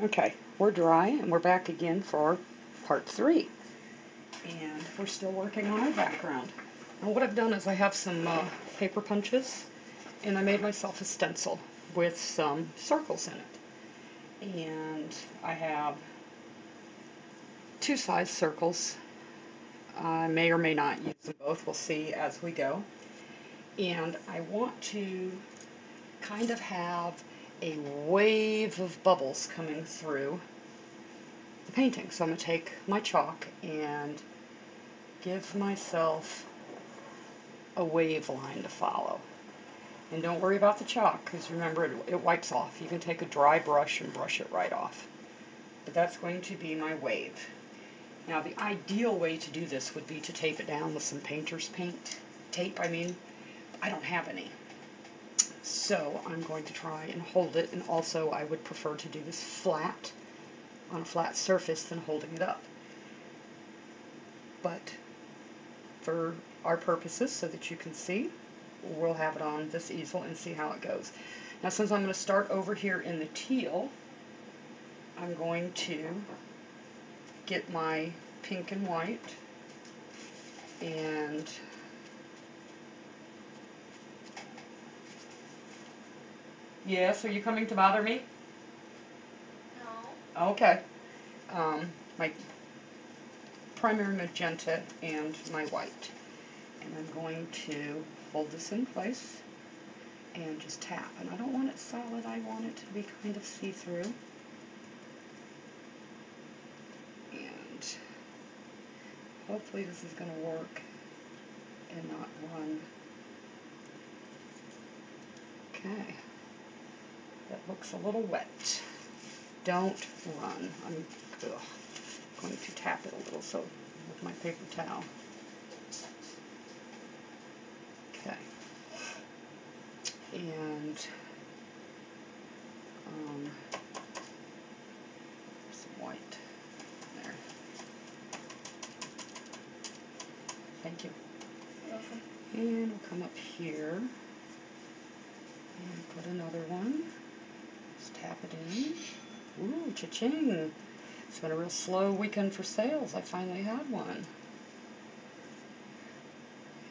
Okay, we're dry and we're back again for part 3. And we're still working on our background. And what I've done is I have some paper punches and I made myself a stencil with some circles in it. And I have 2 size circles. I may or may not use them both. We'll see as we go. And I want to kind of have a wave of bubbles coming through the painting. So I'm going to take my chalk and give myself a wave line to follow. And don't worry about the chalk, because remember it wipes off. You can take a dry brush and brush it right off. But that's going to be my wave. Now the ideal way to do this would be to tape it down with some painter's paint. Tape, I mean. I don't have any. So I'm going to try and hold it, and also I would prefer to do this flat, on a flat surface, than holding it up. But for our purposes, so that you can see, we'll have it on this easel and see how it goes. Now since I'm going to start over here in the teal, I'm going to get my pink and white and yes, are you coming to bother me? No. Okay. My primary magenta and my white. And I'm going to hold this in place and just tap. And I don't want it solid, I want it to be kind of see-through. And hopefully this is going to work and not run. Okay. That looks a little wet. Don't run. I'm going to tap it a little so with my paper towel. Okay. And some white there. Thank you. You're welcome. And we'll come up here and put another one. Just tap it in. Ooh, cha-ching! It's been a real slow weekend for sales. I finally had one.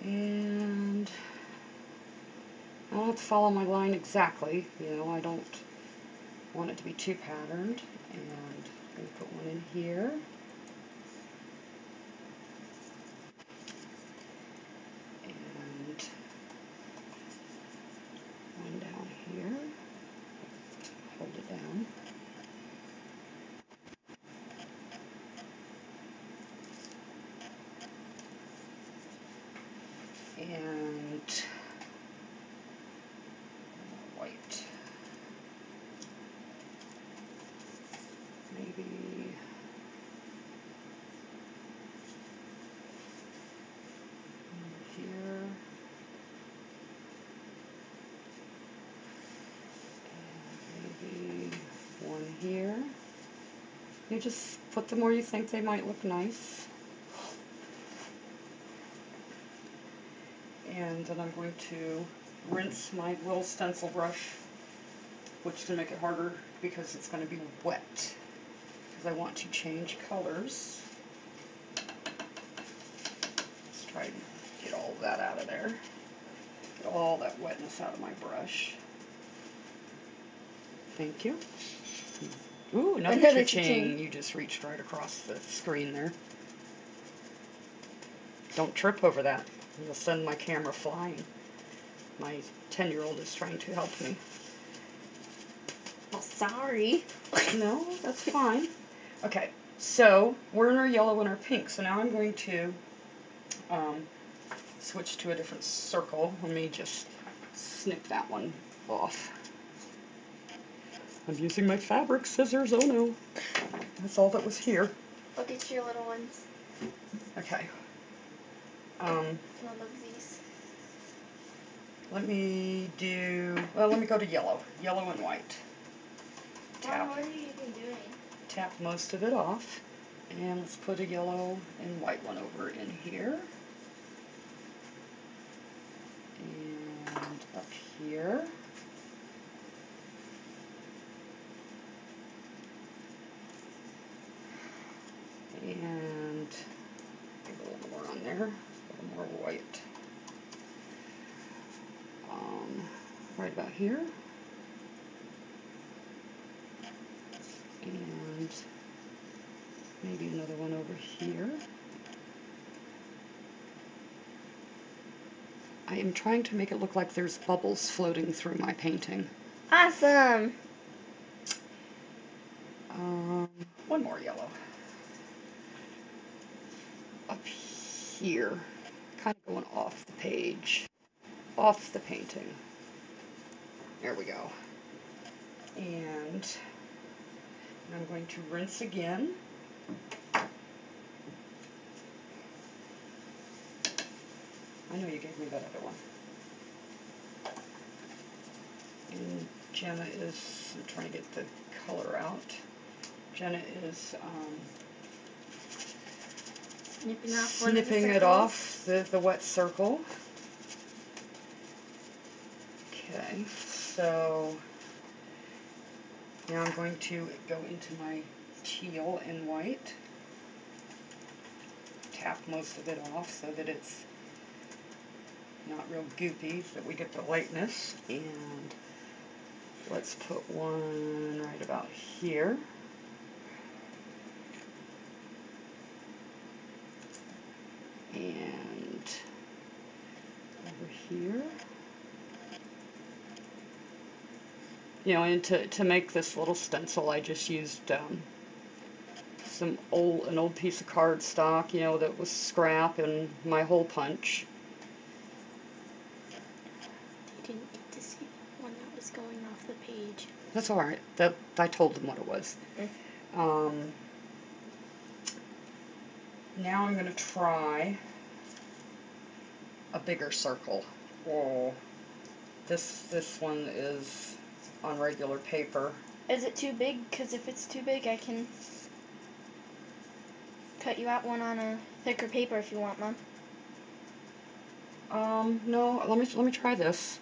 And I don't have to follow my line exactly. You know, I don't want it to be too patterned. And I'm going to put one in here. And one down here. Hold it down. And white. Maybe here. And maybe one here. You just put them where you think they might look nice. And then I'm going to rinse my little stencil brush, which is going to make it harder because it's going to be wet. Because I want to change colors. Let's try and get all of that out of there. Get all that wetness out of my brush. Thank you. Ooh, another cha-ching. You just reached right across the screen there. Don't trip over that. You'll send my camera flying. My 10-year-old is trying to help me. Well, sorry. No, that's fine. Okay, so we're in our yellow and our pink. So now I'm going to switch to a different circle. Let me just snip that one off. I'm using my fabric scissors. Oh no. That's all that was here. Look at your little ones. Okay. One of these. Let me go to yellow. Yellow and white. Mom, what are you even doing? Tap most of it off. And let's put a yellow and white one over in here. And up here. here. A little more white. Right about here. And maybe another one over here. I am trying to make it look like there's bubbles floating through my painting. Awesome! One more yellow. Up here, kind of going off the page, off the painting. There we go. And I'm going to rinse again. I know you gave me that other one. And Jenna is, I'm trying to get the color out. Jenna is snipping it off, the wet circle. Okay, so now I'm going to go into my teal and white. Tap most of it off so that it's not real goopy, so that we get the lightness. And let's put one right about here. And over here. You know, and to make this little stencil, I just used an old piece of cardstock, you know, that was scrap, and my hole punch. You didn't get to see one that was going off the page. That's all right. I told them what it was. Now I'm going to try a bigger circle. Whoa. This one is on regular paper. Is it too big? Because if it's too big, I can cut you out one on a thicker paper if you want, Mom. No, let me try this.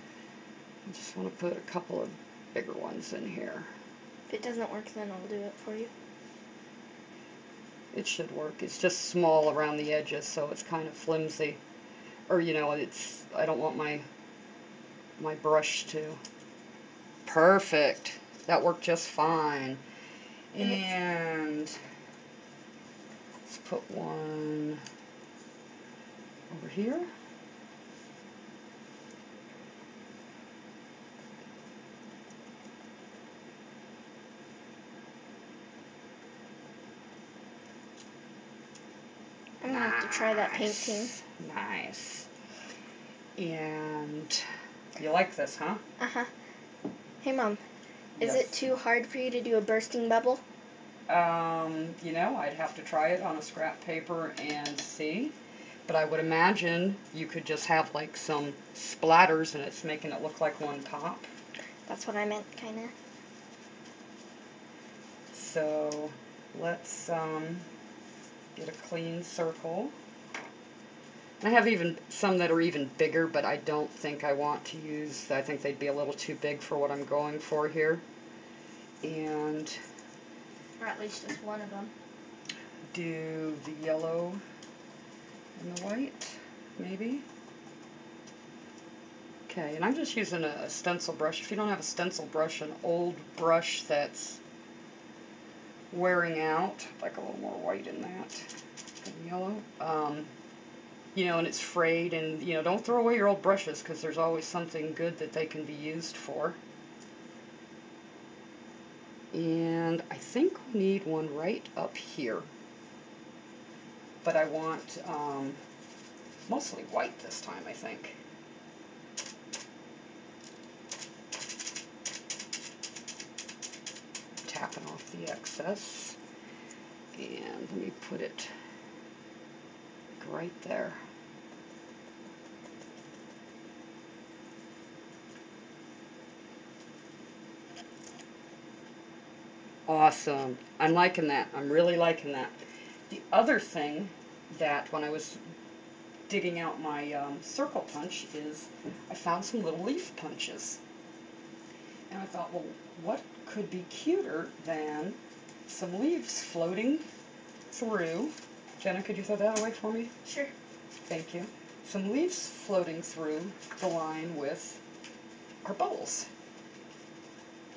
I just want to put a couple of bigger ones in here. If it doesn't work, then I'll do it for you. It should work. It's just small around the edges, so it's kind of flimsy. Or, you know, I don't want my brush to... Perfect. That worked just fine. And let's put one over here. I'm going to have to try that painting. Nice. And you like this, huh? Uh-huh. Hey, Mom. Is Yes. it too hard for you to do a bursting bubble? You know, I'd have to try it on a scrap paper and see. But I would imagine you could just have like some splatters and it's making it look like one pop. That's what I meant, kind of. So let's get a clean circle. I have even some that are even bigger, but I don't think I want to use, I think they'd be a little too big for what I'm going for here. And Or at least just one of them. do the yellow and the white, maybe. Okay, and I'm just using a stencil brush. If you don't have a stencil brush, an old brush that's wearing out, like a little more white in that, and yellow. You know, and it's frayed, and, you know, don't throw away your old brushes, because there's always something good that they can be used for. And I think we need one right up here. But I want mostly white this time, I think. Tapping off the excess. And let me put it right there. Awesome. I'm liking that. I'm really liking that. The other thing that when I was digging out my circle punch is I found some little leaf punches. And I thought, well, what could be cuter than some leaves floating through. Jenna, could you throw that away for me? Sure. thank you, some leaves floating through the line with our bubbles.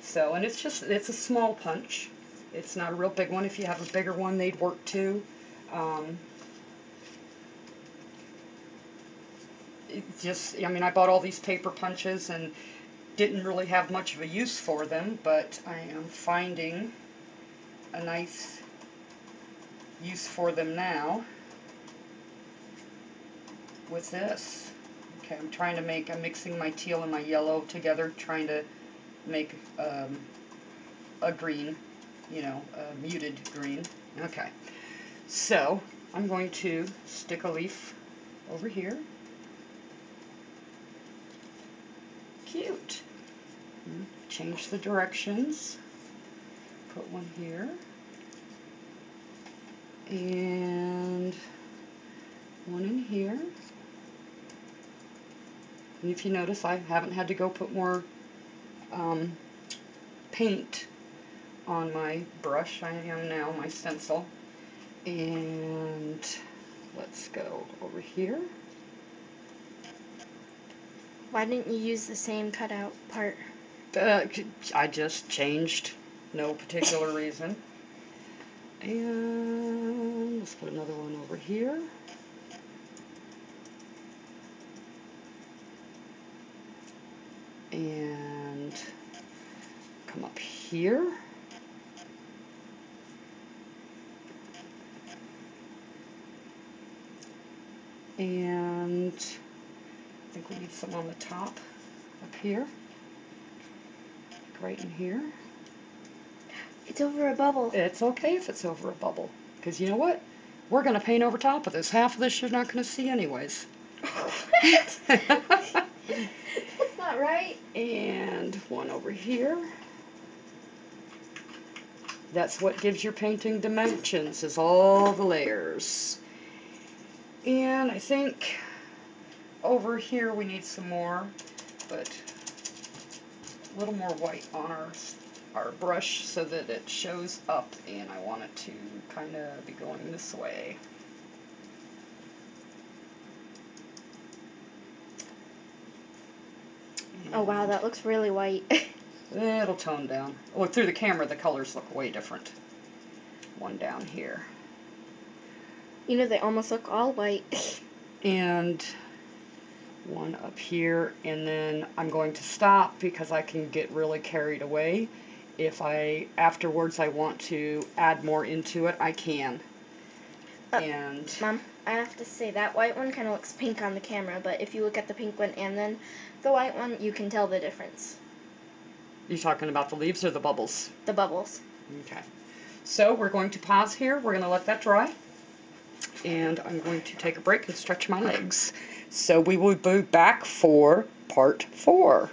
So, and it's a small punch. It's not a real big one. If you have a bigger one, they'd work too. I mean, I bought all these paper punches and didn't really have much of a use for them, but I am finding a nice use for them now with this. Okay, I'm mixing my teal and my yellow together, trying to make a green, you know, a muted green. Okay, so I'm going to stick a leaf over here. Cute. Change the directions. Put one here. And one in here. And if you notice, I haven't had to go put more paint on my brush. I am now my stencil. And let's go over here. Why didn't you use the same cutout part? I just changed. No particular reason. And let's put another one over here. And come up here. And I think we need some on the top up here. Right in here. It's over a bubble. It's okay if it's over a bubble, because you know what? We're going to paint over top of this. Half of this you're not going to see anyways. What? That's not right. And one over here. That's what gives your painting dimensions, is all the layers. And I think over here we need some more, but a little more white on our brush so that it shows up, and I want it to kind of be going this way. Oh wow, that looks really white. It'll tone down. Well, through the camera the colors look way different. One down here. You know, they almost look all white. And one up here, and then I'm going to stop because I can get really carried away. If afterwards I want to add more into it, I can. And Mom, I have to say that white one kind of looks pink on the camera, but if you look at the pink one and then the white one, you can tell the difference. you're talking about the leaves or the bubbles? The bubbles. Okay. So we're going to pause here. We're going to let that dry. And I'm going to take a break and stretch my legs. So we will be back for part 4.